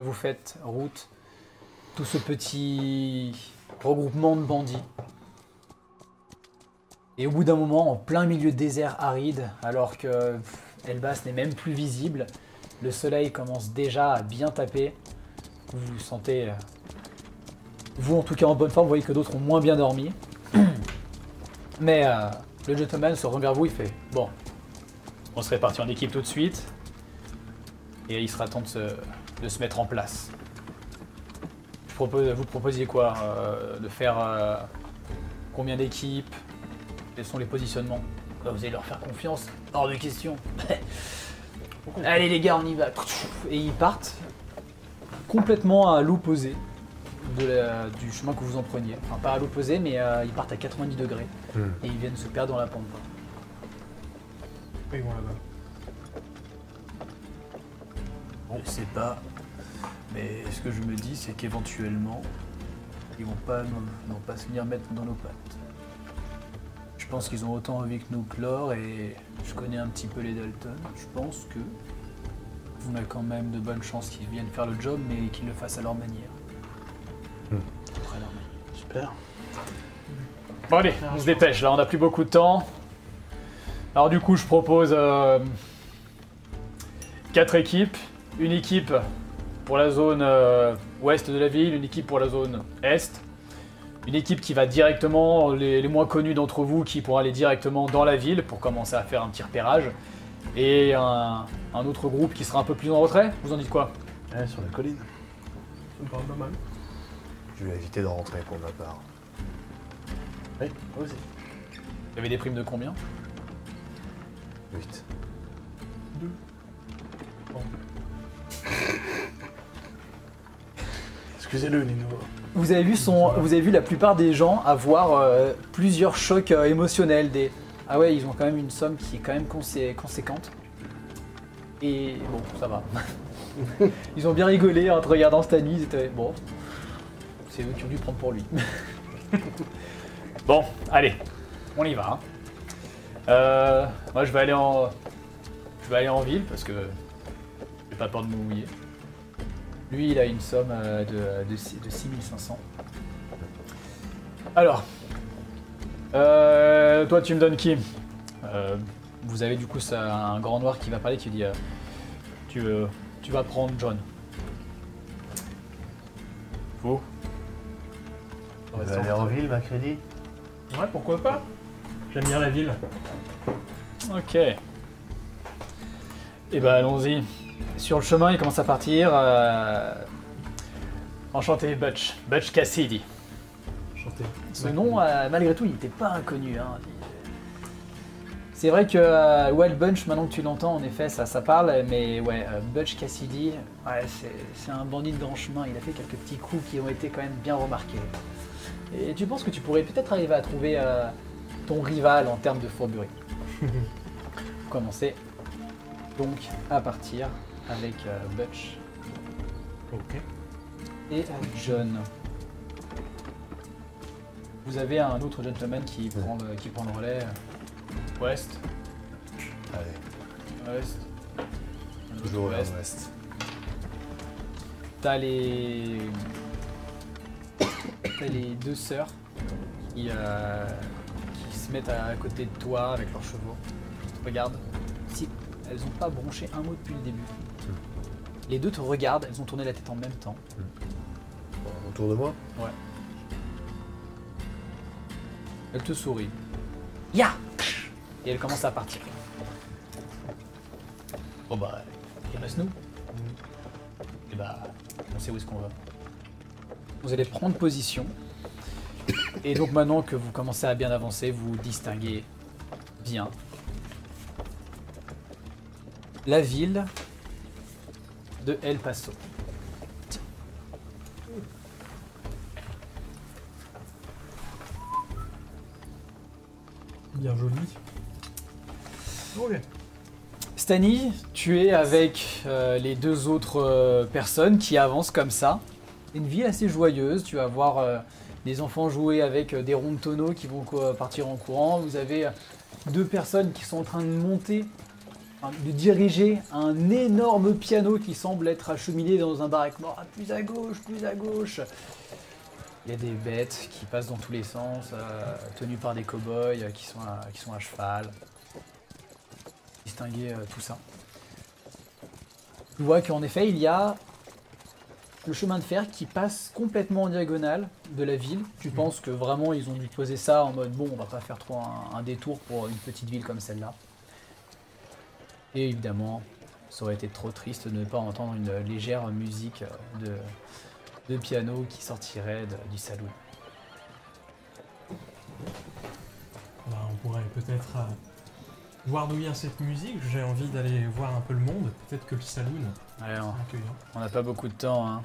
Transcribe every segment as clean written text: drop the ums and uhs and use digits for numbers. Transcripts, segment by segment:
Vous faites route, tout ce petit regroupement de bandits. Et au bout d'un moment, en plein milieu de désert aride, alors que Elbas n'est même plus visible, le soleil commence déjà à bien taper. Vous vous sentez, vous en tout cas en bonne forme, vous voyez que d'autres ont moins bien dormi. Mais le gentleman se revient vers vous, il fait « Bon, on se répartit en équipe tout de suite. » Et il sera temps de se mettre en place. Vous proposiez quoi de faire combien d'équipes? Quels sont les positionnements? Vous allez leur faire confiance? Hors de question. Allez les gars, on y va. Et ils partent complètement à l'opposé du chemin que vous en preniez. Enfin, pas à l'opposé, mais ils partent à 90 degrés. Et ils viennent se perdre dans la pampa. Ils vont là-bas. Je sais pas, mais ce que je me dis, c'est qu'éventuellement, ils vont pas se venir mettre dans nos pattes. Je pense qu'ils ont autant envie que nous clore et je connais un petit peu les Dalton. Je pense que on a quand même de bonnes chances qu'ils viennent faire le job, mais qu'ils le fassent à leur manière. Après leur manière. Super. Bon allez, on se dépêche là, on n'a plus beaucoup de temps. Alors du coup, je propose 4 équipes. Une équipe pour la zone ouest de la ville, une équipe pour la zone est. Une équipe qui va directement, les moins connus d'entre vous, qui pourra aller directement dans la ville pour commencer à faire un petit repérage. Et un autre groupe qui sera un peu plus en retrait. Vous en dites quoi? Ouais, sur la colline. Ça me paraît pas mal. Je vais éviter de rentrer pour ma part. Oui, moi aussi. Vous avez des primes de combien? 8. 2. Bon. Excusez-le, Nino. Vous avez vu la plupart des gens avoir plusieurs chocs émotionnels. Ah ouais, ils ont quand même une somme qui est quand même conséquente. Et bon, ça va. Ils ont bien rigolé en te regardant Stanley, ils étaient bon. C'est eux qui ont dû prendre pour lui. Bon, allez, on y va. Moi, je vais aller en ville parce que j'ai pas peur de me mouiller. Lui, il a une somme de 6500. Alors, toi, tu me donnes qui? Vous avez du coup un grand noir qui va parler, qui dit tu vas prendre John. Vous? On va aller en ville, mercredi? Ouais, pourquoi pas? J'aime bien la ville. Ok. Et ben allons-y. Sur le chemin, il commence à partir. Enchanté, Butch. Butch Cassidy. Chanter. Ce nom, malgré tout, il n'était pas inconnu. Hein. C'est vrai que Wild Bunch, maintenant que tu l'entends, en effet, ça parle. Mais ouais, Butch Cassidy, ouais, c'est un bandit de grand chemin. Il a fait quelques petits coups qui ont été quand même bien remarqués. Et tu penses que tu pourrais peut-être arriver à trouver ton rival en termes de fourberie. Vous commencez donc à partir avec Butch Ok. et John. Vous avez un autre gentleman qui prend le relais. Ouest. Allez, Ouest. un autre toujours vers ouest. l'ouest. T'as les deux sœurs qui se mettent à côté de toi avec leurs chevaux. Regarde, si elles n'ont pas bronché un mot depuis le début. Les deux te regardent, elles ont tourné la tête en même temps. Bon, autour de moi? Ouais. Elles te sourient. Ya! Et elles commencent à partir. Bon bah, il reste nous. Et bah, on sait où est-ce qu'on va. Vous allez prendre position. Et donc maintenant que vous commencez à bien avancer, vous distinguez bien la ville de El Paso. Bien joli. Ok. Stani, tu es avec les deux autres personnes qui avancent comme ça. Une ville assez joyeuse, tu vas voir des enfants jouer avec des ronds de tonneaux qui vont partir en courant. Vous avez deux personnes qui sont en train de monter de diriger un énorme piano qui semble être acheminé dans un baraquement. Ah, plus à gauche, plus à gauche. Il y a des bêtes qui passent dans tous les sens, tenues par des cow-boys qui sont à cheval. Distinguer tout ça. Tu vois qu'en effet, il y a le chemin de fer qui passe complètement en diagonale de la ville. Tu penses que vraiment ils ont dû poser ça en mode bon, on va pas faire trop un détour pour une petite ville comme celle-là. Et évidemment, ça aurait été trop triste de ne pas entendre une légère musique de piano qui sortirait du saloon. Bah, on pourrait peut-être voir d'où vient cette musique. J'ai envie d'aller voir un peu le monde. Peut-être que le saloon Ouais, est accueillant. on n'a pas beaucoup de temps, hein.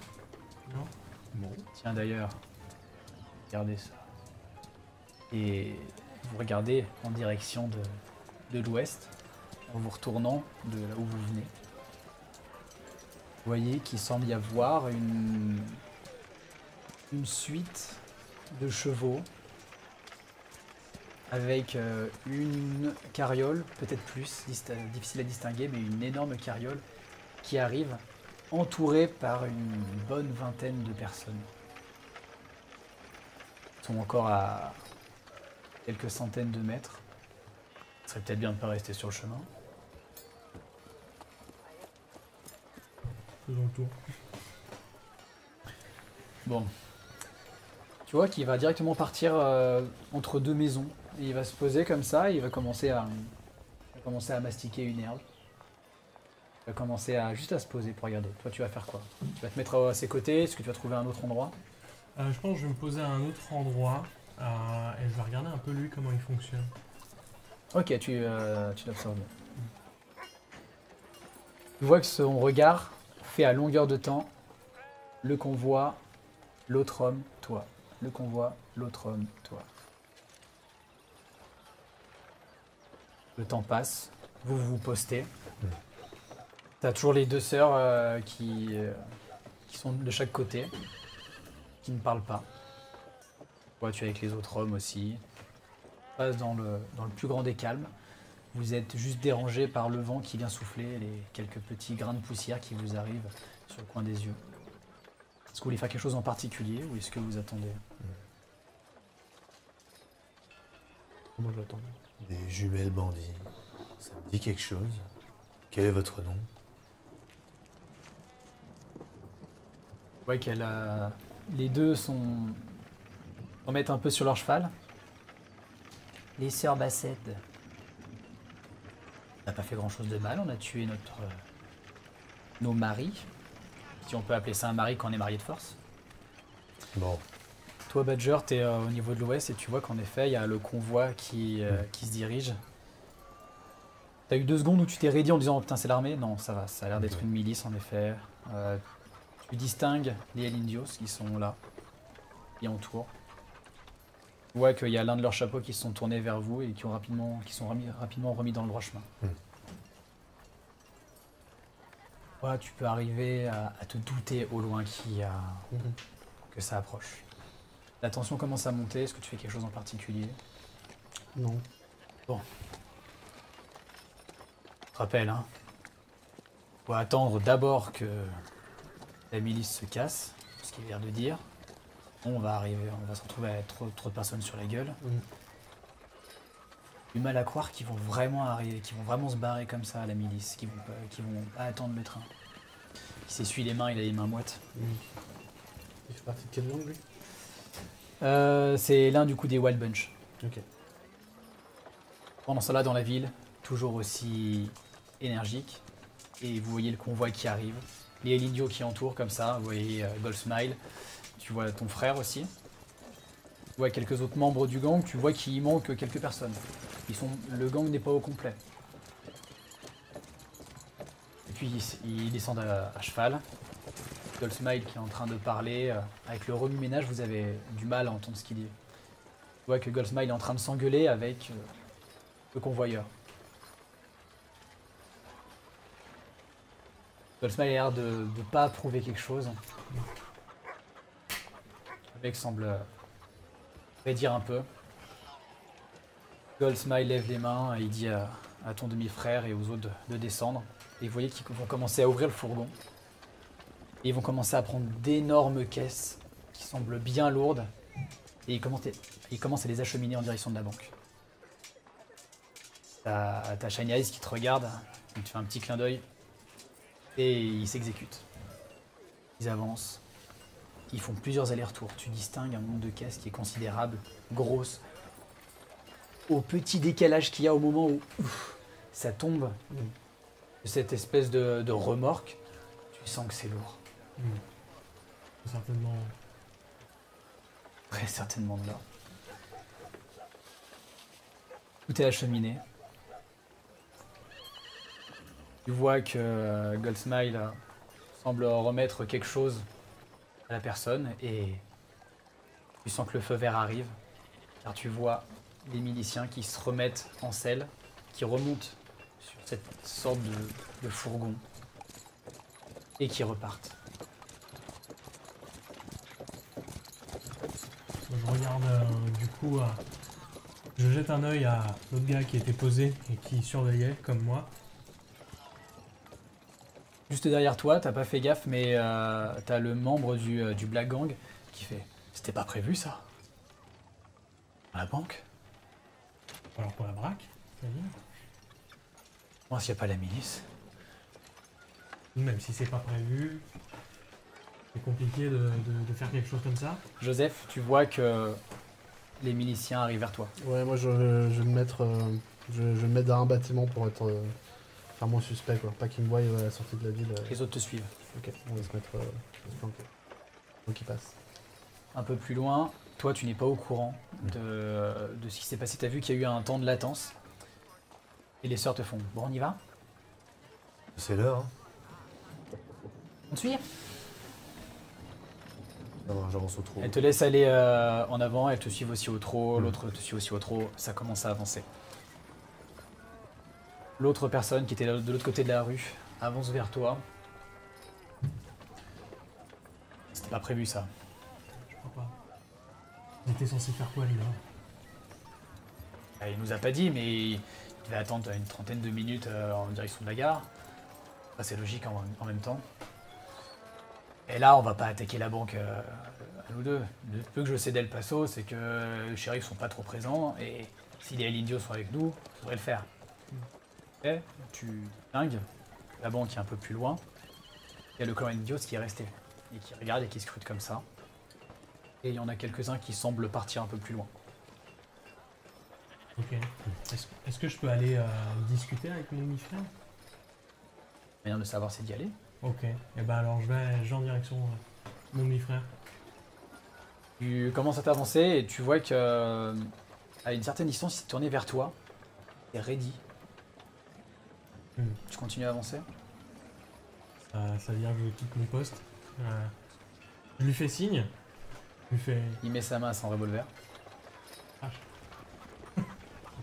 Non. Bon. Tiens d'ailleurs, regardez ça. Et vous regardez en direction de l'ouest, en vous retournant de là où vous venez. Vous voyez qu'il semble y avoir une suite de chevaux avec une carriole, peut-être plus, difficile à distinguer, mais une énorme carriole qui arrive entourée par une bonne vingtaine de personnes. Ils sont encore à quelques centaines de mètres. Ce serait peut-être bien de ne pas rester sur le chemin. Faisons le tour. Bon. Tu vois qu'il va directement partir entre deux maisons. Et il va se poser comme ça, et il va commencer à mastiquer une herbe. Il va commencer juste à se poser pour regarder. Toi, tu vas faire quoi? Tu vas te mettre à ses côtés? Est-ce que tu vas trouver un autre endroit? Je pense que je vais me poser à un autre endroit et je vais regarder un peu lui comment il fonctionne. Ok, tu l'observes bien. Tu vois que son regard fait à longueur de temps le convoi, l'autre homme, toi. Le convoi, l'autre homme, toi. Le temps passe, vous vous postez. T'as toujours les deux sœurs qui sont de chaque côté, qui ne parlent pas. Ouais, tu es avec les autres hommes aussi. Passe dans le plus grand des calmes. Vous êtes juste dérangé par le vent qui vient souffler, les quelques petits grains de poussière qui vous arrivent sur le coin des yeux. Est-ce que vous voulez faire quelque chose en particulier ou est-ce que vous attendez? Comment je l'attends? Des jumelles bandits. Ça me dit quelque chose. Quel est votre nom? Ouais, les deux remettent un peu sur leur cheval. Les sœurs Bassett. On n'a pas fait grand chose de mal, on a tué nos maris. Si on peut appeler ça un mari quand on est marié de force. Bon. Toi, Badger, t'es au niveau de l'ouest et tu vois qu'en effet, il y a le convoi qui se dirige. T'as eu 2 secondes où tu t'es raidi en disant oh, putain, c'est l'armée? Non, ça va, ça a l'air d'être une milice en effet. Tu distingues les El Indios qui sont là, qui entourent. Tu vois qu'il y a l'un de leurs chapeaux qui se sont tournés vers vous et qui sont rapidement remis dans le droit chemin. Ouais, tu peux arriver à te douter au loin que ça approche. La tension commence à monter. Est-ce que tu fais quelque chose en particulier? Non. Bon. Je te rappelle, hein. Faut attendre d'abord que la milice se casse, ce qu'il a l'air de dire. On va se retrouver à être trop de personnes sur la gueule. Du mal à croire qu'ils vont vraiment arriver, qu'ils vont vraiment se barrer comme ça à la milice, qu'ils vont pas attendre le train. Il s'essuie les mains, il a les mains moites. Il fait partie de quelle langue lui? C'est l'un du coup des Wild Bunch. Ok. Pendant cela, dans la ville, toujours aussi énergique. Et vous voyez le convoi qui arrive. Les El Indios qui entourent comme ça. Vous voyez Goldsmile. Tu vois ton frère aussi. Tu vois quelques autres membres du gang. Tu vois qu'il manque quelques personnes. Le gang n'est pas au complet. Et puis ils descendent à cheval. Goldsmile qui est en train de parler. Avec le remue-ménage, vous avez du mal à entendre ce qu'il dit. Tu vois que Goldsmile est en train de s'engueuler avec le convoyeur. Goldsmile a l'air de ne pas approuver quelque chose. Le mec semble dire un peu. Goldsmile lève les mains et il dit à à ton demi-frère et aux autres de descendre. Et vous voyez qu'ils vont commencer à ouvrir le fourgon. Et ils vont commencer à prendre d'énormes caisses qui semblent bien lourdes. Et ils commencent à les acheminer en direction de la banque. T'as Shiny Eyes qui te regarde, il te fait un petit clin d'œil. Et ils s'exécutent. Ils avancent. Ils font plusieurs allers-retours. Tu distingues un nombre de caisses qui est considérable, grosse. Au petit décalage qu'il y a au moment où ça tombe de cette espèce de remorque, tu sens que c'est lourd. Certainement. Très certainement de là. Tout est acheminé. Tu vois que Goldsmile semble remettre quelque chose à la personne et tu sens que le feu vert arrive, car tu vois les miliciens qui se remettent en selle, qui remontent sur cette sorte de fourgon et qui repartent. Je regarde du coup, je jette un œil à l'autre gars qui était posé et qui surveillait comme moi. Juste derrière toi, t'as pas fait gaffe, mais t'as le membre du Black Gang qui fait « C'était pas prévu ça ? À la banque ? Alors pour la braque, c'est-à-dire Moi, s'il n'y a pas la milice. Même si c'est pas prévu, c'est compliqué de faire quelque chose comme ça. » Joseph, tu vois que les miliciens arrivent vers toi. Ouais, moi je vais me mettre, je vais me mettre dans un bâtiment pour être faire mon suspect, quoi. Pas qu'il me voie à la sortie de la ville. Les autres te suivent. Ok, on va se mettre se planquer. Donc il passe. Un peu plus loin, toi, tu n'es pas au courant de ce qui s'est passé. T'as vu qu'il y a eu un temps de latence. Et les sœurs te font « Bon, on y va ? C'est l'heure, hein. On te suit ?» Non, j'avance au trou. Elle te laisse aller en avant, elle te suit aussi au trot, l'autre te suit aussi au trot, ça commence à avancer. L'autre personne qui était de l'autre côté de la rue avance vers toi. C'était pas prévu ça. Je crois pas. Il était censé faire quoi lui là? Il nous a pas dit, mais il devait attendre une trentaine de minutes en direction de la gare. Enfin, c'est logique en même temps. Et là, on va pas attaquer la banque à nous deux. Le peu que je sais d'El Paso, c'est que les shérifs sont pas trop présents, et si les El Indios sont avec nous, ça devrait le faire. Et tu dingues, la banque est un peu plus loin, il y a le clan Indios qui est resté, et qui regarde et qui scrute comme ça. Et il y en a quelques-uns qui semblent partir un peu plus loin. Ok. Est-ce que je peux aller discuter avec mon demi-frère? La manière de savoir, c'est d'y aller. Ok. Et ben alors je vais en direction de mon demi-frère. Tu commences à t'avancer et tu vois que à une certaine distance, il s'est tourné vers toi. Et ready. Tu continues à avancer. Ça veut dire que je quitte mon poste. Je lui fais signe. Je lui fais... Il met sa main à son revolver.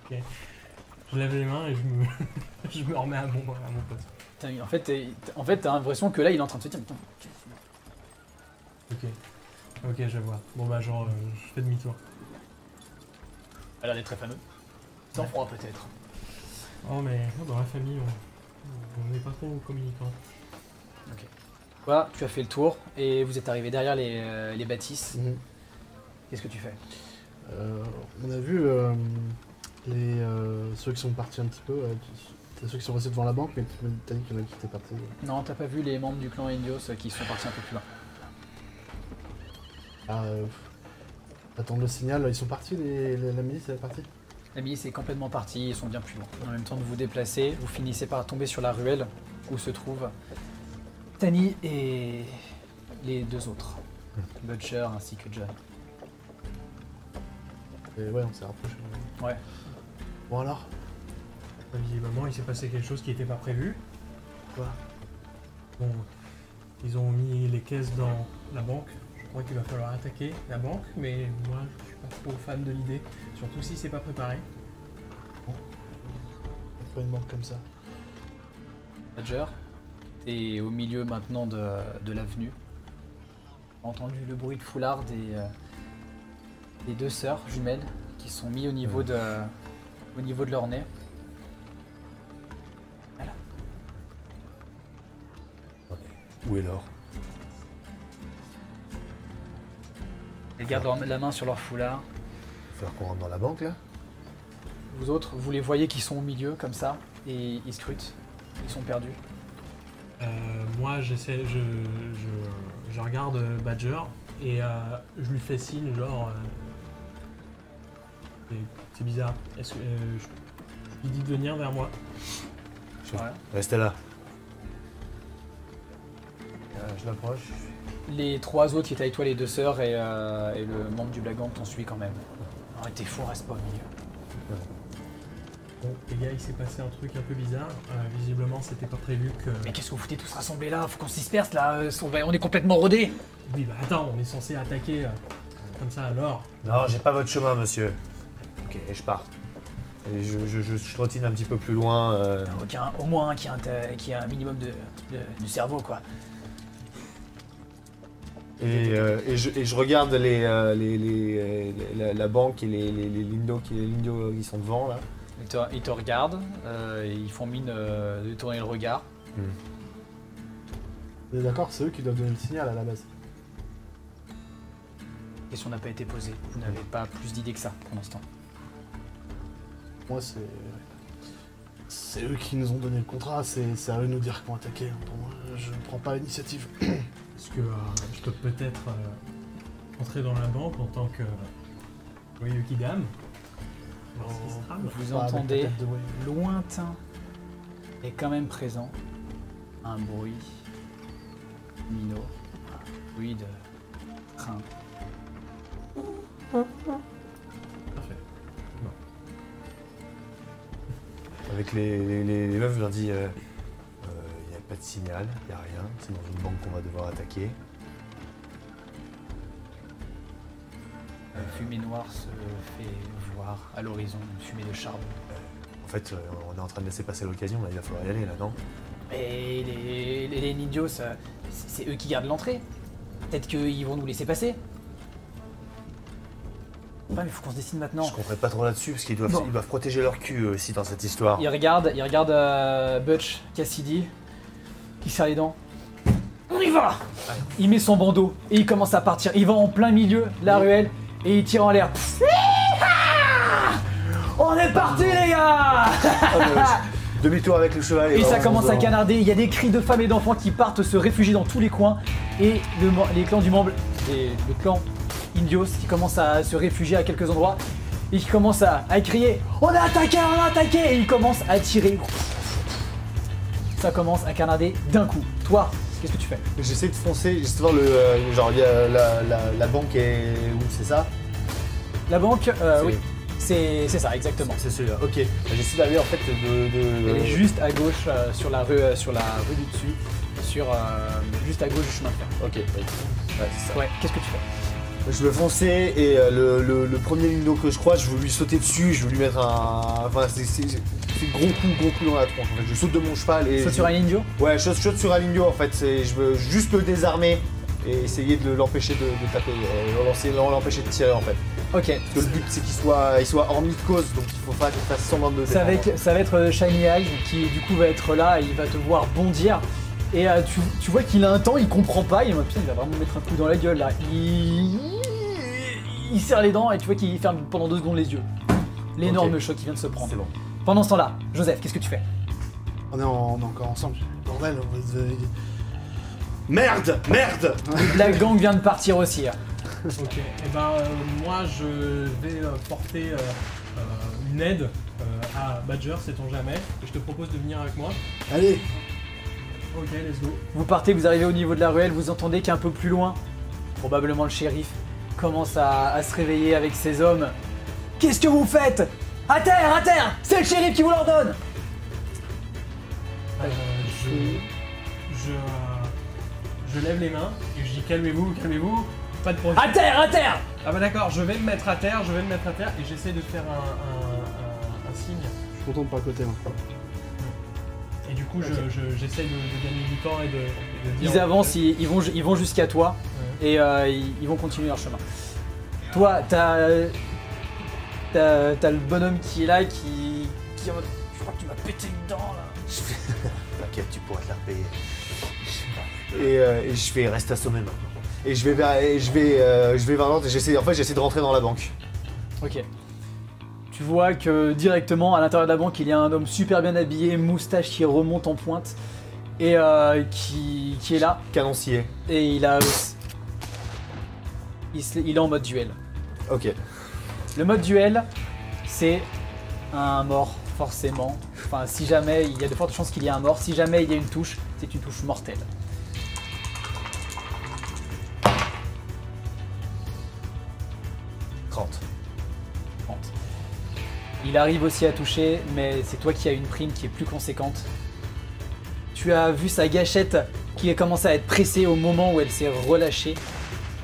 Ok. Je lève les mains et je me remets à mon poste. En fait, t'as l'impression que là, il est en train de se dire. Putain, Ok. Ok, je vois. Bon bah genre, je fais demi-tour. elle a l'air d'être très fameux. Sans froid peut-être. Oh mais dans la famille, on n'est pas trop communicants. Ok. Voilà, tu as fait le tour et vous êtes arrivé derrière les bâtisses. Qu'est-ce que tu fais? On a vu ceux qui sont partis un petit peu. C'est ceux qui sont restés devant la banque, mais t'as dit qu'il y en a qui étaient partis. Non, t'as pas vu les membres du clan Indios qui sont partis un peu plus loin. Attendre le signal, ils sont partis, la milice elle est partie? La milice est complètement partie, ils sont bien plus loin. En même temps de vous déplacer, vous finissez par tomber sur la ruelle où se trouvent Tani et les deux autres, Butcher ainsi que John. Et ouais, on s'est rapprochés. Ouais. Bon alors? Visiblement, il s'est passé quelque chose qui n'était pas prévu. Quoi? Bon, ils ont mis les caisses dans la banque. Je crois qu'il va falloir attaquer la banque, mais moi, je suis pas trop fan de l'idée, surtout si c'est pas préparé. Pas une banque comme ça. Badger, t'es au milieu maintenant de l'avenue. T'as entendu le bruit de foulard des deux sœurs jumelles qui sont mis au niveau de leur nez. Où est l'or? Ils gardent la main sur leur foulard. Faut qu'on rentre dans la banque, là? Vous autres, vous les voyez qui sont au milieu, comme ça, et ils scrutent. Ils sont perdus. Moi, j'essaie, je regarde Badger et je lui fais signe, genre. C'est bizarre. Est-ce que je lui dis de venir vers moi? Ouais. Restez là. Je l'approche. Les trois autres qui étaient avec toi, les deux sœurs et le membre du Black Gang t'ont suivi quand même. Oh, t'es fou, reste pas au milieu. Bon, les gars, il s'est passé un truc un peu bizarre. Visiblement, c'était pas prévu que. Mais qu'est-ce que vous foutez tous rassemblés là? Faut qu'on se disperse là, on est complètement rodés. Oui, bah attends, on est censé attaquer comme ça alors. Non, j'ai pas votre chemin, monsieur. Ok, je pars. Et je trottine un petit peu plus loin. Au moins un qui a un minimum de cerveau quoi. Et je regarde la banque et les lindos qui sont devant là. Ils te regardent, ils font mine de tourner le regard. On est d'accord, c'est eux qui doivent donner le signal à la base. La question n'a pas été posée. Vous n'avez pas plus d'idées que ça pour l'instant. Moi, c'est eux qui nous ont donné le contrat, c'est à eux de nous dire qu'on attaquer. Pour moi, je ne prends pas l'initiative. Est-ce que je peux peut-être entrer dans la banque en tant que Yukidam? Vous entendez lointain et quand même présent un bruit minot, un bruit de train. Parfait. Bon. Avec les meufs, je leur dis il n'y a pas de signal, il n'y a rien. C'est dans une banque qu'on va devoir attaquer. Une fumée noire se fait voir à l'horizon, une fumée de charbon. En fait, on est en train de laisser passer l'occasion, là, il va falloir y aller, là, non? Et les ninjas, c'est eux qui gardent l'entrée. Peut-être qu'ils vont nous laisser passer. Ouais, mais faut qu'on se décide maintenant. Je comprends pas trop là-dessus, parce qu'ils doivent, Bon. ils doivent protéger leur cul aussi dans cette histoire. Il regarde Butch Cassidy, qui serre les dents. On y va! Il met son bandeau et il commence à partir. Il va en plein milieu de la ruelle et il tire en l'air. On est parti les gars! Demi-tour avec le cheval. Et ça vraiment commence à dans- canarder, il y a des cris de femmes et d'enfants qui partent se réfugier dans tous les coins. Et les clans du membre, et le clan Indios qui commence à se réfugier à quelques endroits. Et qui commence à crier « On a attaqué! Et il commence à tirer. Ça commence à canarder d'un coup. Toi, qu'est-ce que tu fais? J'essaie de foncer, j'essaie de voir le. Genre, il y a la banque est où, c'est ça? La banque, C'est- oui. C'est ça, exactement. C'est celui-là, ok. J'essaie d'aller en fait de. Elle est juste à gauche sur la rue du dessus, juste à gauche du chemin de fer. Ok, oui. Ouais, c'est ça. Ouais, qu'est-ce que tu fais? Je veux foncer et le premier lindo que je croise, je veux lui sauter dessus, je veux lui mettre un. Enfin, c'est gros coup dans la tronche. En fait, je saute de mon cheval et. Saute sur un ninja? Ouais, je saute sur un lindo en fait. Je veux juste le désarmer et essayer de l'empêcher de taper, l'empêcher de tirer en fait. Ok. Parce que le but c'est qu'il soit hors de cause, donc il faut pas qu'il fasse semblant de Ça défendre. va être Shiny Eyes qui du coup va être là et il va te voir bondir. Et tu vois qu'il a un temps, il comprend pas, il va vraiment mettre un coup dans la gueule là. Il serre les dents et tu vois qu'il ferme pendant 2 secondes les yeux. L'énorme Ok. choc qui vient de se prendre. C'est bon. Pendant ce temps-là, Joseph, qu'est-ce que tu fais? On est encore ensemble. Bordel, Merde! La gang vient de partir aussi. Ok, et ben moi je vais porter une aide à Badger, sait-on jamais, et je te propose de venir avec moi. Allez, Ok, let's go. Vous partez, vous arrivez au niveau de la ruelle, vous entendez qu'un peu plus loin, probablement le shérif commence à se réveiller avec ses hommes. Qu'est-ce que vous faites? À terre! C'est le shérif qui vous l'ordonne! Je lève les mains et je dis calmez-vous, pas de projet. À terre! Ah bah d'accord, je vais me mettre à terre et j'essaie de faire un signe. je suis content de pas à côté moi. Et du coup Ok. j'essaie de gagner du temps et de dire... Ils avancent, ils vont jusqu'à toi Ouais. et ils vont continuer leur chemin. Toi, t'as le bonhomme qui est là, qui crois que tu m'as pété une dent là. T'inquiète, tu pourras te la repayer. Et je vais rester assommé maintenant. Et je vais vers l'ordre et j'essaie de rentrer dans la banque. Ok. Tu vois que directement à l'intérieur de la banque, il y a un homme super bien habillé, moustache qui remonte en pointe et qui est là. Canoncier. Et il est en mode duel. Ok. Le mode duel, c'est un mort, forcément. Enfin, si jamais, il y a de fortes chances qu'il y ait un mort. Si jamais il y a une touche, c'est une touche mortelle. « 30. Il arrive aussi à toucher, mais c'est toi qui as une prime qui est plus conséquente. Tu as vu sa gâchette qui a commencé à être pressée au moment où elle s'est relâchée,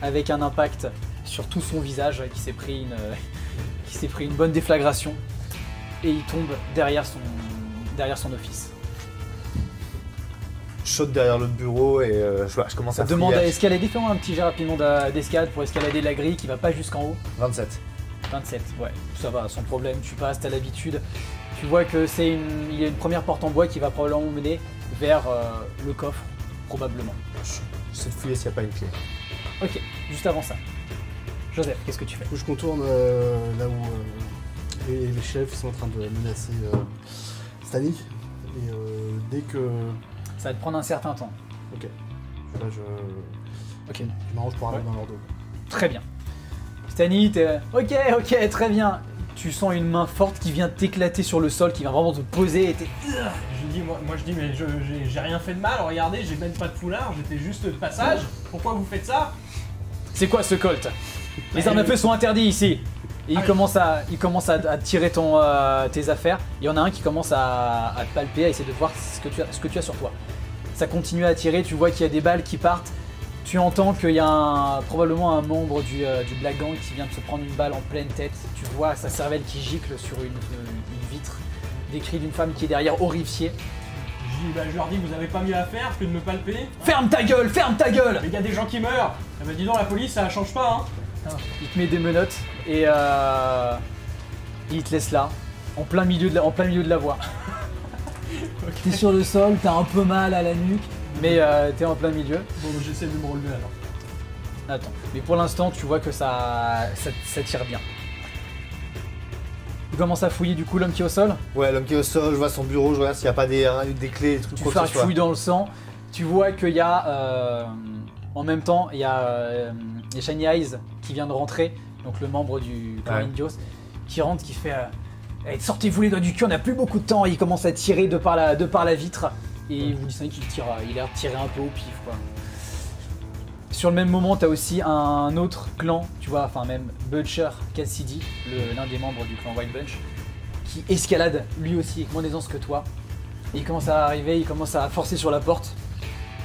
avec un impact sur tout son visage qui s'est pris une bonne déflagration, et il tombe derrière son office. Je saute derrière le bureau et je commence à Demande à fouiller. escalader, fais-moi un petit jet rapidement d'escalade pour escalader la grille qui va pas jusqu'en haut. 27. 27, ouais, ça va, sans problème, tu passes, t'as l'habitude. Tu vois que il y a une première porte en bois qui va probablement mener vers le coffre, probablement. J'essaie de fouiller s'il n'y a pas une clé. Ok, juste avant ça. Joseph, qu'est-ce que tu fais? Du coup, je contourne là où les chefs sont en train de menacer Stanley. Et dès que... Ça va te prendre un certain temps. Ok. Là, je Ok, m'arrange pour arriver Ouais. dans leur dos. très bien. Stanley, t'es... Ok, très bien. Tu sens une main forte qui vient t'éclater sur le sol, qui vient vraiment te poser et t'es... Je dis, moi je dis, mais j'ai rien fait de mal, regardez, j'ai même pas de foulard, j'étais juste de passage. Pourquoi vous faites ça? C'est quoi ce Colt? Les armes à feu sont interdites ici. Et il commence à tirer tes affaires. Il y en a un qui commence à te palper, à essayer de voir ce que tu as sur toi. Ça continue à tirer, tu vois qu'il y a des balles qui partent. Tu entends qu'il y a probablement un membre du Black Gang qui vient de se prendre une balle en pleine tête. Tu vois sa cervelle qui gicle sur une vitre. Des cris d'une femme qui est derrière, horrifiée. Je leur dis, vous avez pas mieux à faire que de me palper? Ferme ta gueule, ferme ta gueule! Mais il y a des gens qui meurent. Eh ben dis donc, la police, ça change pas, hein. Il te met des menottes et il te laisse là, en plein milieu de la voie. T'es sur le sol, t'as un peu mal à la nuque, mais t'es en plein milieu. Bon, j'essaie de me relever alors. Attends, mais pour l'instant, tu vois que ça tire bien. Tu commences à fouiller du coup l'homme qui est au sol. Ouais, l'homme qui est au sol, je vois son bureau, je regarde s'il n'y a pas des clés, des trucs Tu quoi que ce soit. fouilles dans le sang. Tu vois qu'il y a, en même temps, il y a Shiny Eyes qui vient de rentrer, donc le membre du clan Ouais. Indios, qui rentre, qui fait hey, sortez-vous les doigts du cul, on n'a plus beaucoup de temps. Et il commence à tirer de par la vitre. Et vous distinguez qu'il tire, il a l'air de tirer un peu au pif, quoi. Sur le même moment, tu as aussi un autre clan, tu vois, enfin même Butcher Cassidy, l'un des membres du clan Wild Bunch, qui escalade lui aussi avec moins d'aisance que toi. Et il commence à arriver, il commence à forcer sur la porte.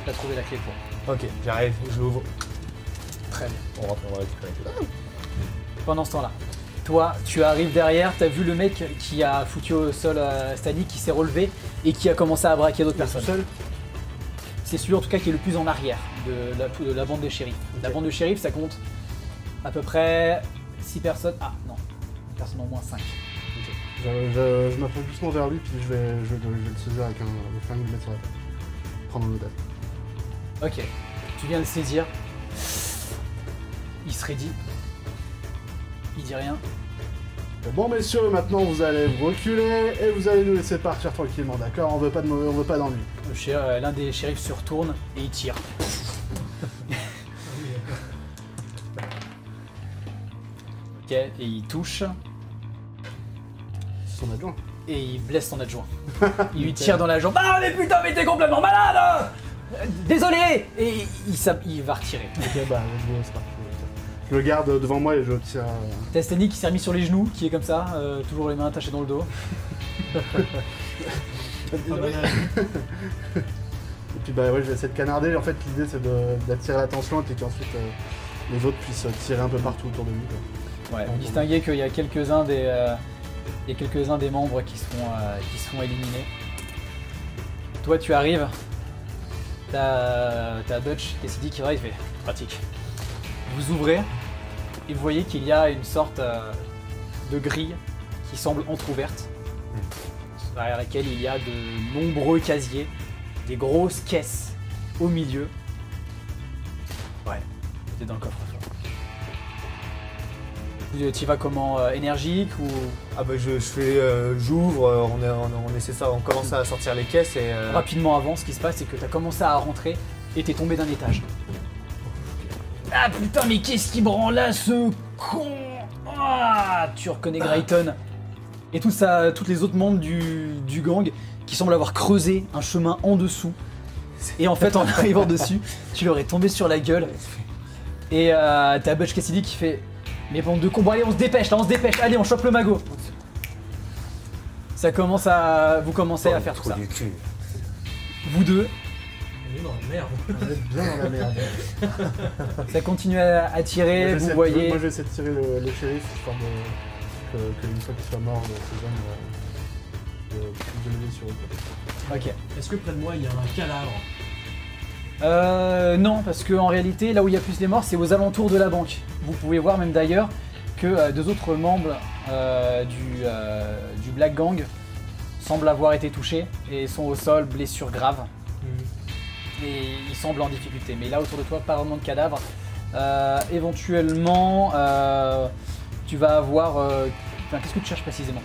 Tu as trouvé la clé pour. Ok, j'arrive, je l'ouvre. Très bien. On rentre, on va récupérer. Pendant ce temps-là, toi, tu arrives derrière, tu as vu le mec qui a foutu au sol Stanley, qui s'est relevé et qui a commencé à braquer d'autres personnes. Seul. C'est celui en tout cas qui est le plus en arrière de la bande de shérifs. La bande de shérifs, ça compte à peu près 6 personnes. Ah non, une personne au moins 5. Je m'approche doucement vers lui, puis je vais le saisir avec le flingue et le mettre sur la tête. Prendre en otage. Ok, tu viens le saisir. Il se raidit. Il dit rien. Bon messieurs, maintenant vous allez vous reculer et vous allez nous laisser partir tranquillement, d'accord? On veut pas d'ennui. L'un des shérifs se retourne et il tire. Ok, et il touche Son adjoint. et il blesse son adjoint. Il lui tire dans la jambe. Ah mais putain, mais t'es complètement malade! Désolé! Et il va retirer. Ok, bah let's go, c'est parti. Je le garde devant moi et je tire. T'as Stanley qui s'est remis sur les genoux, qui est comme ça, toujours les mains attachées dans le dos. Et puis bah ouais, je vais essayer de canarder. En fait, l'idée c'est d'attirer l'attention et puis qu'ensuite les autres puissent tirer un peu partout autour de lui, quoi. Ouais, vous distinguez qu'il y a quelques-uns des membres qui se font éliminer. Toi, tu arrives. T'as Butch Cassidy qui arrive et pratique. Vous ouvrez et vous voyez qu'il y a une sorte de grille qui semble entrouverte. derrière laquelle il y a de nombreux casiers, des grosses caisses au milieu. Ouais, t'es dans le coffre-fort. Tu vas comment, énergique ou... Ah bah j'ouvre, on essaie ça, on commence à sortir les caisses et... Rapidement avant, ce qui se passe, c'est que t'as commencé à rentrer et t'es tombé d'un étage. Ah putain, mais qu'est-ce qui branle là, ce con? Ah, tu reconnais Grayton et toutes les autres membres du gang qui semblent avoir creusé un chemin en dessous. Et en fait, en arrivant dessus, tu leur es tombé sur la gueule. Et t'as Butch Cassidy qui fait... Mais bande de cons, allez, on se dépêche, là, on se dépêche, allez, on chope le magot. Ça commence à... Vous commencez à faire tout ça. Vous deux. On est dans la merde. On est bien dans la merde. Ça continue à tirer, vous voyez... Moi, je vais essayer de tirer le shérif, histoire qu'une fois qu'il soit mort, ces hommes puissent lever sur eux. Ok. Est-ce que près de moi, il y a un cadavre? Non, parce qu'en réalité, là où il y a plus les morts, c'est aux alentours de la banque. Vous pouvez voir même d'ailleurs que deux autres membres du Black Gang semblent avoir été touchés et sont au sol, blessures graves. Et ils semblent en difficulté. Mais là, autour de toi, pas vraiment de cadavres. Éventuellement, tu vas avoir... qu'est-ce que tu cherches précisément?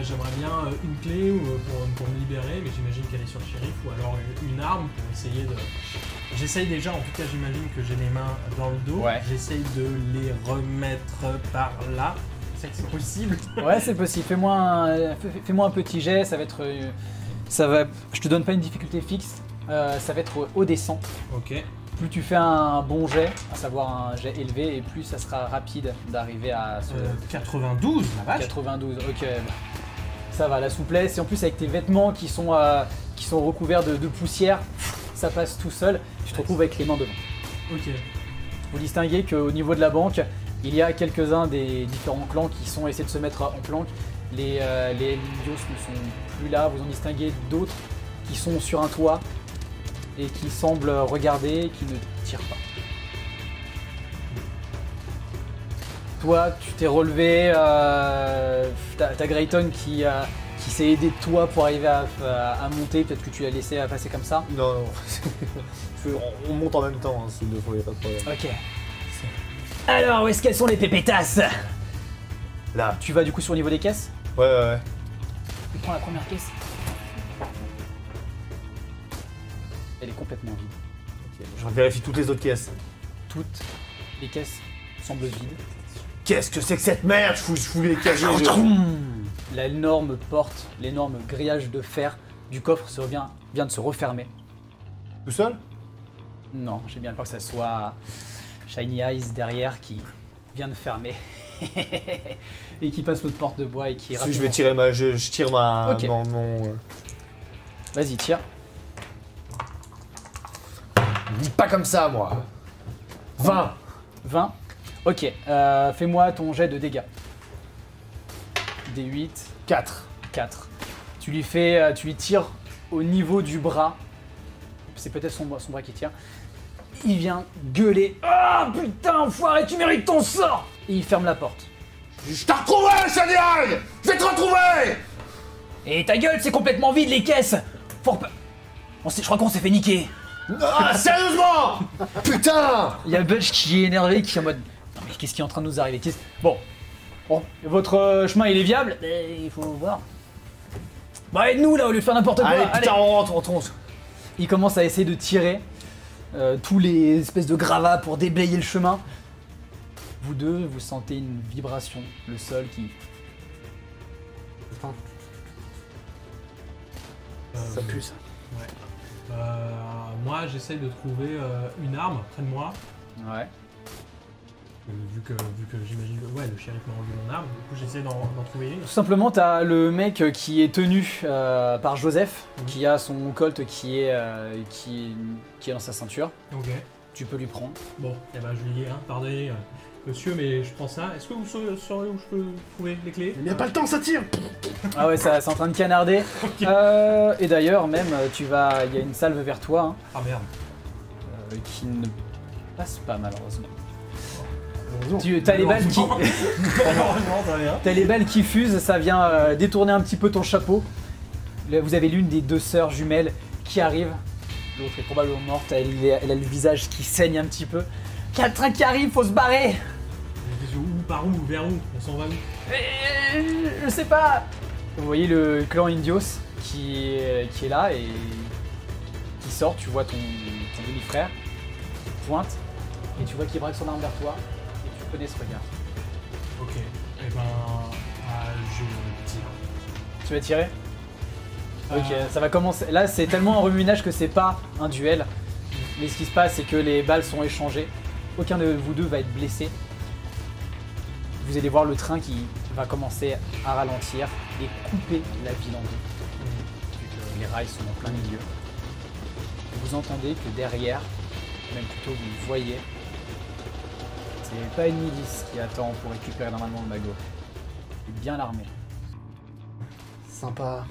J'aimerais bien une clé pour me libérer, mais j'imagine qu'elle est sur le shérif, ou alors une arme pour essayer de... J'essaye déjà, en tout cas j'imagine que j'ai les mains dans le dos, Ouais. J'essaye de les remettre par là, c'est que c'est possible. Ouais, c'est possible. Fais-moi un petit jet, ça va être... je te donne pas une difficulté fixe, ça va être au descent. Ok. Plus tu fais un bon jet, à savoir un jet élevé, et plus ça sera rapide d'arriver à ce 92, la vache. 92. Ok, ça va, la souplesse, et en plus avec tes vêtements qui sont recouverts de poussière, ça passe tout seul, tu te retrouves avec les mains devant. Ok. Vous distinguez qu'au niveau de la banque, il y a quelques-uns des différents clans qui sont essayés de se mettre en planque. Les Indios ne sont plus là, vous en distinguez d'autres qui sont sur un toit et qui semblent regarder et qui ne tirent pas. Toi, tu t'es relevé, t'as Grayton qui s'est aidé de toi pour arriver à monter, peut-être que tu l'as laissé passer comme ça. Non, on monte en même temps, hein, c'est deux fois, y a pas de problème. Ok. Alors, où est-ce qu'elles sont les pépétasses? Là. Tu vas du coup sur le niveau des caisses? Ouais. Tu prends la première caisse. Elle est complètement vide. Ok, je vérifie toutes les autres caisses. Toutes les caisses semblent vides. Qu'est-ce que c'est que cette merde? Je fous les casiers. L'énorme porte, l'énorme grillage de fer du coffre vient de se refermer. Tout seul? Non, j'ai bien peur que ça soit Shiny Eyes derrière qui vient de fermer. Et qui passe l'autre porte de bois et qui... Si, je vais tirer je tire ma... Ok. mon... Vas-y, tire. Dis pas comme ça, moi. 20. 20. Ok, fais-moi ton jet de dégâts. D8. 4. 4. Tu lui tires au niveau du bras. C'est peut-être son bras qui tire. Il vient gueuler. Ah putain, enfoiré, tu mérites ton sort! Et il ferme la porte. Je t'ai retrouvé, Shaniag! Je vais te retrouver! Et ta gueule, c'est complètement vide les caisses! Je crois qu'on s'est fait niquer. Ah, sérieusement! Putain! Il y a Butch qui est énervé, qui est en mode... Non mais qu'est-ce qui est en train de nous arriver? Bon, votre chemin il est viable, mais il faut voir. Bah aide-nous là au lieu de faire n'importe quoi. Allez, putain, on rentre. Il commence à essayer de tirer tous les espèces de gravats pour déblayer le chemin. Vous deux, vous sentez une vibration, le sol qui... Ça pue, ça. Ouais. Moi, j'essaye de trouver une arme près de moi. Ouais. Vu que j'imagine que le shérif m'a enlevé mon arme, du coup j'essaie d'en trouver une. Tout simplement, t'as le mec qui est tenu par Joseph, qui a son colt qui est dans sa ceinture. Ok. Tu peux lui prendre. Bon, et ben je lui dis, pardonnez, monsieur, mais je prends ça. Est-ce que vous saurez où je peux trouver les clés? Il n'y a pas le temps, ça tire! Ah ouais, c'est en train de canarder. Et d'ailleurs, même, il y a une salve vers toi, hein, Ah merde. qui ne passe pas malheureusement. Heureusement. T'as les balles qui... Malheureusement, ça vient. T'as les balles qui fusent, ça vient détourner un petit peu ton chapeau. Vous avez l'une des deux sœurs jumelles qui arrive. L'autre est probablement morte, elle a le visage qui saigne un petit peu. Il y a le train qui arrive, faut se barrer. Où, par où, vers où? On s'en va où? Je sais pas. Vous voyez le clan Indios qui est là et qui sort. Tu vois ton demi-frère qui pointe et tu vois qu'il braque son arme vers toi et tu connais ce regard. Ok, et ben... je tire. Tu vas tirer? Ok, ça va commencer. Là, c'est tellement un remue-ménage que c'est pas un duel. Mais ce qui se passe, c'est que les balles sont échangées. Aucun de vous deux va être blessé. Vous allez voir le train qui va commencer à ralentir et couper la ville en deux. Vu que les rails sont en plein milieu. Vous entendez que derrière, même plutôt vous le voyez, c'est pas une milice qui attend pour récupérer normalement le magot. Il est bien armé. Sympa.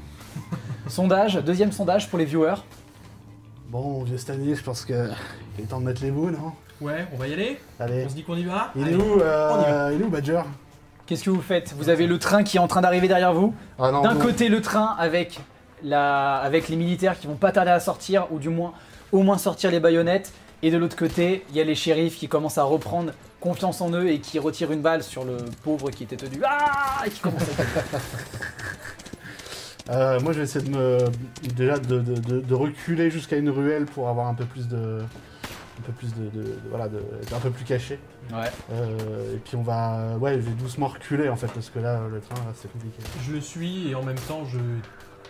Sondage, deuxième sondage pour les viewers. Bon, vieux Stanley, je pense que il est temps de mettre les bouts, non? Ouais, on va y aller? Allez. On se dit qu'on y va? Il Allez, est où, on y va. il est où Badger? Qu'est-ce que vous faites? Vous avez le train qui est en train d'arriver derrière vous. Ah non, D'un non. côté le train avec les militaires qui vont pas tarder à sortir, ou du moins au moins sortir les baïonnettes. Et de l'autre côté, il y a les shérifs qui commencent à reprendre confiance en eux et qui retirent une balle sur le pauvre qui était tenu. Ah, et qui commence à Moi, je vais essayer de reculer jusqu'à une ruelle pour avoir un peu plus de voilà, un peu plus caché. Ouais. Et puis on va, ouais, je vais doucement reculer en fait parce que là, le train, là, c'est compliqué. Je le suis et en même temps je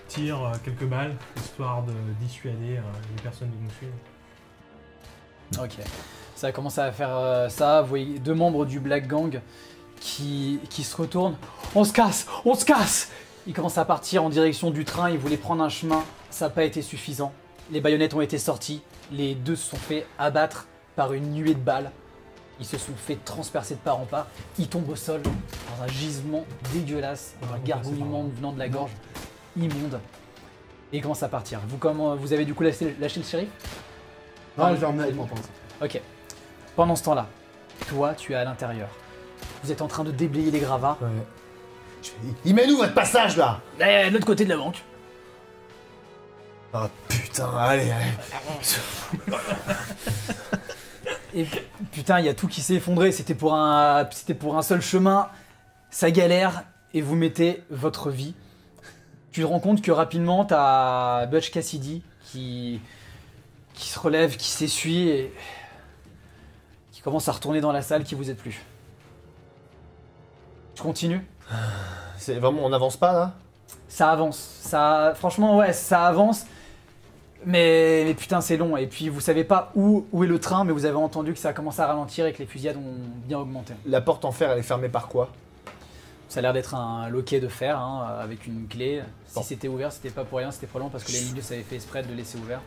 tire quelques balles histoire de dissuader les personnes de nous suivre. Ok. Ça a commencé à faire ça. Vous voyez deux membres du Black Gang qui se retournent. On se casse! On se casse! Ils commencent à partir en direction du train. Ils voulaient prendre un chemin. Ça n'a pas été suffisant. Les baïonnettes ont été sorties. Les deux se sont fait abattre par une nuée de balles. Ils se sont fait transpercer de part en part. Ils tombent au sol dans un gisement dégueulasse, un gargouillement venant de la gorge immonde. Et ils commencent à partir. Vous avez du coup lâché le shérif? Non, je vais emmener avec moi pour l'instant. Ok. Pendant ce temps-là, toi, tu es à l'intérieur. Vous êtes en train de déblayer les gravats. Ouais. Il mène où votre passage là? De l'autre côté de la banque. Ah putain, allez, allez. Et putain, il y a tout qui s'est effondré. C'était pour un seul chemin. Ça galère et vous mettez votre vie. Tu te rends compte que rapidement, t'as Butch Cassidy qui se relève, qui s'essuie et qui commence à retourner dans la salle qui vous êtes plus. Tu continues? C'est vraiment, on n'avance pas là? Ça avance. Franchement, ouais, ça avance. Mais putain, c'est long. Et puis, vous savez pas où est le train, mais vous avez entendu que ça a commencé à ralentir et que les fusillades ont bien augmenté. La porte en fer, elle est fermée par quoi? Ça a l'air d'être un loquet de fer hein, avec une clé. Si Bon. c'était ouvert, c'était pas pour rien, c'était probablement parce que les milieux avaient fait exprès de le laisser ouvert.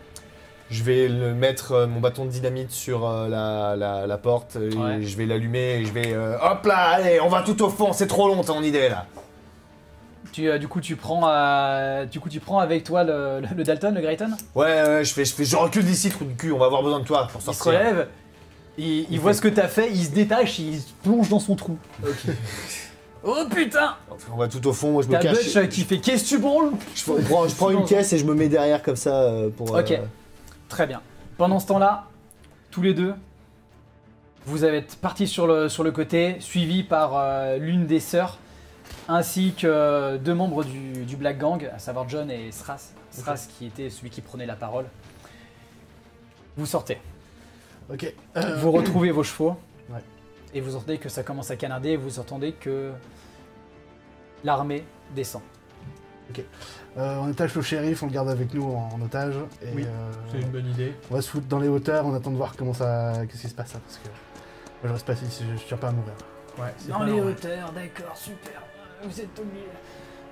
Je vais mettre mon bâton de dynamite sur la porte, et Ouais. je vais l'allumer et je vais... hop là, allez, on va tout au fond, c'est trop long ton idée là. Du coup, tu prends avec toi le Dalton, le Grayton. Ouais, je recule d'ici, trou du cul, on va avoir besoin de toi pour Il se sortir. relève, il voit ce que t'as fait, il se détache, il se plonge dans son trou. Ok. Oh putain! On va tout au fond, moi je me T'as cache. Butch qui fait qu'est-ce que tu branles? Je prends une caisse et je me mets derrière comme ça pour... Ok, très bien. Pendant ce temps-là, tous les deux, vous êtes partis sur le côté, suivis par l'une des sœurs, ainsi que deux membres du Black Gang, à savoir John et Sras. Sras qui était celui qui prenait la parole. Vous sortez. Ok. Vous retrouvez vos chevaux. Ouais. Et vous entendez que ça commence à canarder et vous entendez que l'armée descend. On attache le shérif, on le garde avec nous en otage. Et, Oui, c'est une bonne idée. on va se foutre dans les hauteurs, on attend de voir qu'est-ce qui se passe là, parce que moi je reste pas ici, je tiens pas à mourir. Ouais, c'est Dans pas les normal. hauteurs, d'accord, super. Vous êtes au milieu.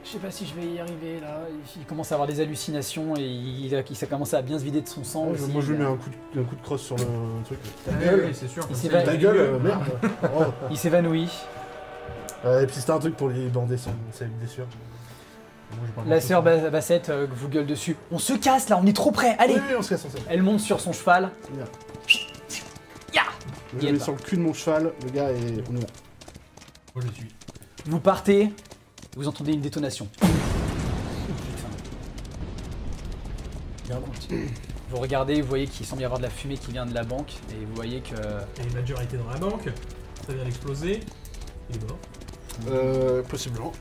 Je sais pas si je vais y arriver là. Il commence à avoir des hallucinations et ça commence à bien se vider de son sang. aussi. Moi je lui mets un coup de crosse sur le truc. Ta Ouais, gueule, oui, c'est sûr. Il comme s'est ça, pas- ta gueule, merde. Oh. Il s'évanouit. Et puis c'était un truc pour les bander ses blessures. Moi, j'ai pas La grand-chose. sœur Bassette vous gueule dessus. On se casse là, on est trop près. Allez. Oui, on se casse. Elle monte sur son cheval. Bien. Ya. Je Il est le mets pas. sur le cul de mon cheval, le gars, et on y va. Moi je suis. Vous partez. Vous entendez une détonation. Putain. Bien compte. Vous regardez, vous voyez qu'il semble y avoir de la fumée qui vient de la banque, et vous voyez que... Et Badger a été dans la banque, ça vient d'exploser, il est mort. Possiblement.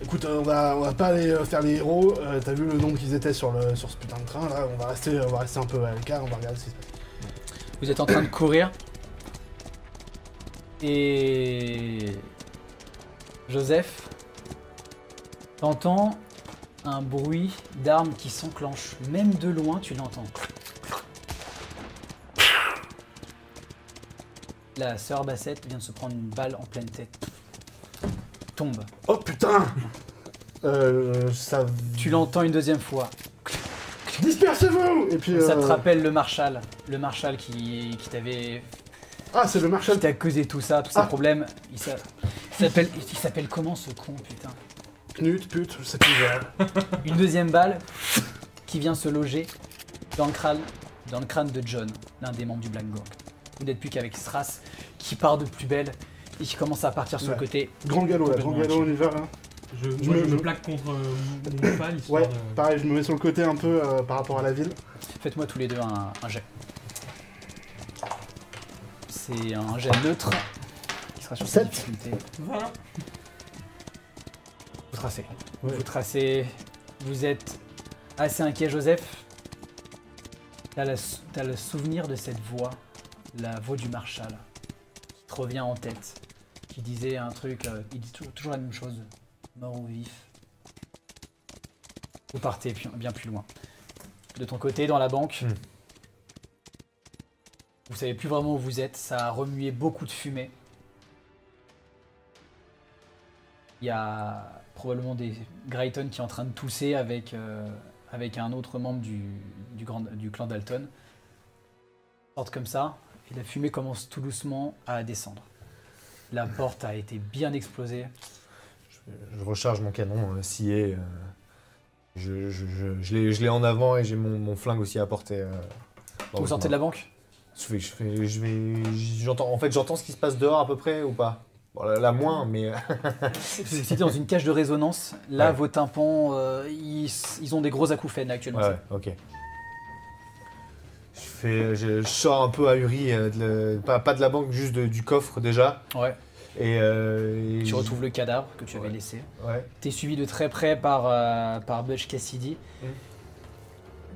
Écoute, on va pas aller faire les héros. T'as vu le nombre qu'ils étaient sur ce putain de train là. On va rester un peu à l'écart. On va regarder ce qui se passe. Vous êtes en train de courir. Et... Joseph, t'entends un bruit d'armes qui s'enclenche. Même de loin, tu l'entends. La sœur Bassett vient de se prendre une balle en pleine tête. Tombe. Oh putain. Ça. Tu l'entends une deuxième fois. Dispersez-vous. Et puis. Ça te rappelle le Marshal qui t'avait... Ah, c'est le Marshal. Qui t'a causé tout ça, tous ces problèmes. Il s'appelle comment ce con, putain? Knut, pute, je sais plus. Une deuxième balle qui vient se loger dans le crâne de John, l'un des membres du Black Gang. Vous n'êtes plus qu'avec Strass qui part de plus belle et qui commence à partir sur le côté. Grand galop, là, grand galop, on y va là. Je me plaque contre mon cheval, histoire Ouais, de... pareil, je me mets sur le côté un peu par rapport à la ville. Faites-moi tous les deux un jet. C'est un jet neutre qui sera sur cette difficulté. 20. Vous tracez. Ouais. Vous tracez. Vous êtes assez inquiet, Joseph. T'as le souvenir de cette voix, la voix du Marshal, qui te revient en tête, qui disait un truc, il dit toujours la même chose, mort ou vif. Vous partez bien plus loin. De ton côté, dans la banque, vous savez plus vraiment où vous êtes, ça a remué beaucoup de fumée. Il y a probablement des Grayton qui est en train de tousser avec un autre membre du clan Dalton. Ils sortent comme ça, et la fumée commence tout doucement à descendre. La porte a été bien explosée. Je recharge mon canon scié. Je l'ai en avant et j'ai mon flingue aussi à portée. Vous sortez de la banque? J'entends ce qui se passe dehors à peu près ou pas? Bon, là moins, mais... Vous étiez dans une cage de résonance. Là, Ouais. vos tympans, ils ont des gros acouphènes actuellement. Ouais, ok. Je sors un peu ahuri, pas de la banque, juste du coffre déjà. Ouais. Et Tu retrouves le cadavre que tu avais laissé. Ouais. T'es suivi de très près par Butch Cassidy,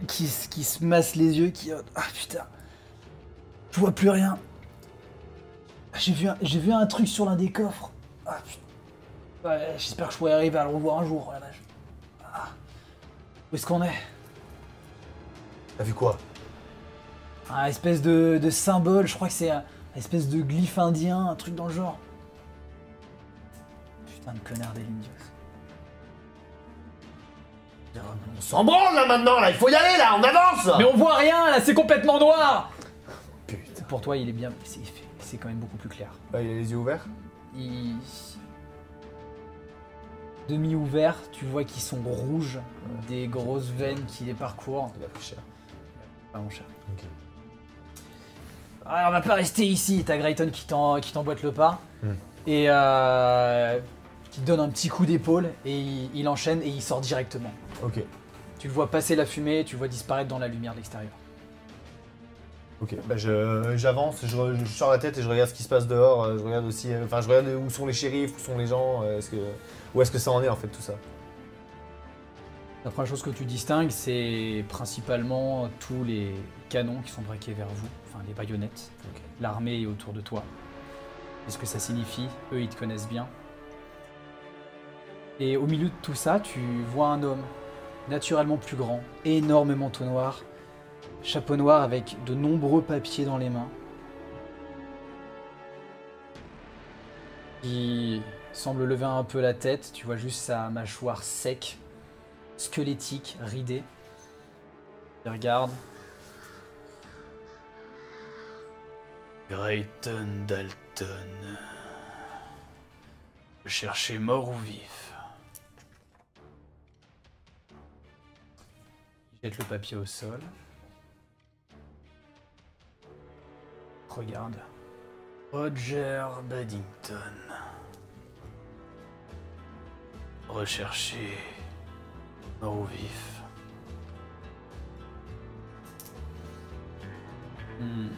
qui se masse les yeux, qui... Ah putain, je vois plus rien. J'ai vu un truc sur l'un des coffres. Ah putain. Ouais, j'espère que je pourrai arriver à le revoir un jour, la vache. Ah. Où est-ce qu'on est? T'as vu quoi? Un espèce de symbole, je crois que c'est un espèce de glyphe indien, un truc dans le genre. Putain de connard des Indios. On s'en branle là maintenant, là, il faut y aller là, on avance! Mais on voit rien là, c'est complètement noir! Putain. Pour toi, il est bien. C'est quand même beaucoup plus clair. Il a les yeux ouverts? Demi-ouverts, tu vois qu'ils sont rouges, des grosses veines qui les parcourent. Il a pris cher. Pas mon cher. Ok. Ah, on va pas rester ici, t'as Grayton qui t'emboîte le pas. Et qui te donne un petit coup d'épaule et il enchaîne et il sort directement. Ok. Tu le vois passer la fumée, tu le vois disparaître dans la lumière de l'extérieur. Ok, bah j'avance, je sors la tête et je regarde ce qui se passe dehors, je regarde aussi, je regarde où sont les shérifs, où sont les gens, où est-ce que ça en est en fait tout ça. La première chose que tu distingues, c'est principalement tous les canons qui sont braqués vers vous, enfin les baïonnettes. Ok. L'armée est autour de toi. Qu'est-ce que ça signifie? Eux, ils te connaissent bien. Et au milieu de tout ça, tu vois un homme, naturellement plus grand, énormément tout noir, chapeau noir avec de nombreux papiers dans les mains, qui semble lever un peu la tête. Tu vois juste sa mâchoire sec, squelettique, ridée. Il regarde. Grayton Dalton. Vous cherchez mort ou vif? Il jette le papier au sol. Regarde. Roger Baddington. Recherché mort ou vif. Hmm.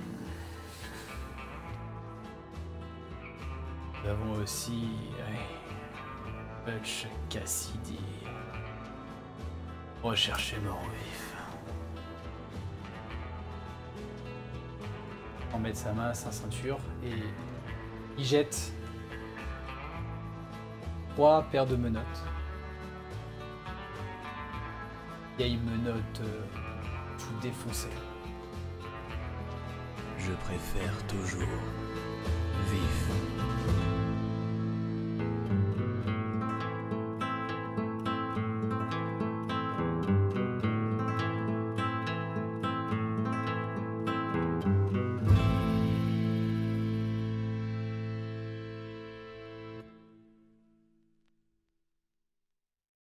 Nous avons aussi Butch Cassidy. Recherché mort vif. On met sa main à sa ceinture et il jette 3 paires de menottes. Vieille menottes tout défoncées. Je préfère toujours vif.